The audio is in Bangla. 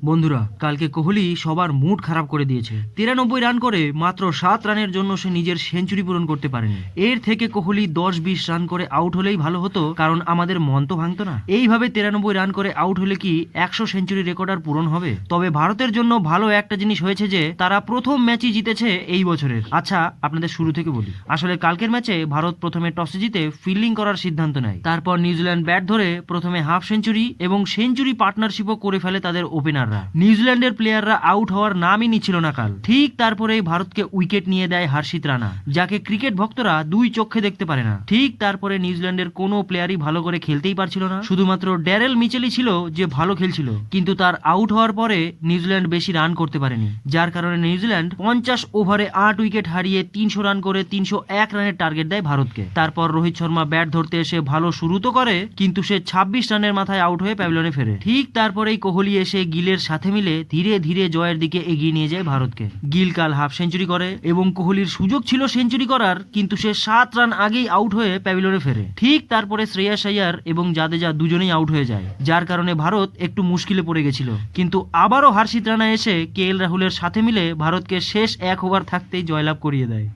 বন্ধুরা, কালকে কোহলি সবার মুড খারাপ করে দিয়েছে। 93 রান করে মাত্র 7 রানের জন্য সে নিজের সেঞ্চুরি পূরণ করতে পারেনি। এর থেকে কোহলি 10-20 রান করে আউট হলেই ভালো হতো, কারণ আমাদের মন তো ভাঙতো না। এইভাবে 93 রান করে আউট হলে কি 100 সেঞ্চুরি রেকর্ড আর পূরণ হবে? তবে ভারতের জন্য ভালো একটা জিনিস হয়েছে যে তারা প্রথম ম্যাচই জিতেছে এই বছরের। আচ্ছা, আপনাদের শুরু থেকে বলি। আসলে কালকের ম্যাচে ভারত প্রথমে টসে জিতে ফিল্ডিং করার সিদ্ধান্ত নেয়। তারপর নিউজিল্যান্ড ব্যাট ধরে প্রথমে হাফ সেঞ্চুরি এবং সেঞ্চুরি পার্টনারশিপও করে ফেলে তাদের ওপেনার। নিউজিল্যান্ডের প্লেয়াররা আউট হওয়ার নামই নিচ্ছিল না কাল। ঠিক তারপরেই ভারতকে উইকেট নিয়ে দেয় হর্ষিত রানা, যাকে ক্রিকেট ভক্তরা দুই চোখে দেখতে পারে না। ঠিক তারপরে নিউজিল্যান্ডের কোনো প্লেয়ারই ভালো করে খেলতেই পারছিল না, শুধুমাত্র ড্যারেল মিচেলই ছিল যে ভালো খেলছিল। কিন্তু তার আউট হওয়ার পরে নিউজিল্যান্ড বেশি রান করতে পারেনি, যার কারণে নিউজিল্যান্ড 50 ওভারে 8 উইকেট হারিয়ে 300 রান করে 301 রানের টার্গেট দেয় ভারতকে। তারপর রোহিত শর্মা ব্যাট ধরতে এসে ভালো শুরু তো করে, কিন্তু সে 26 রানের মাথায় আউট হয়ে প্যাভিলিয়নে ফেরে। ঠিক তারপরেই কোহলি এসে গিলের সাথে মিলে ধীরে ধীরে জয়ের দিকে এগিয়ে নিয়ে যায় ভারতকে। গিল কাল হাফ সেঞ্চুরি করে এবং কোহলির সুযোগ ছিল সেঞ্চুরি করার, কিন্তু সে 7 রান আগেই আউট হয়ে প্যাভিলিয়নে ফেরে। ঠিক তারপরে শ্রেয়াস আইয়ার এবং জাদেজা দুজনেই আউট হয়ে যায়, যার কারণে ভারত একটু মুশকিলে পড়ে গেছিল। কিন্তু আবারও হর্ষিত রানা এসে KL রাহুলের সাথে মিলে ভারতকে শেষ 1 ওভার থাকতেই জয়লাভ করিয়ে দেয়।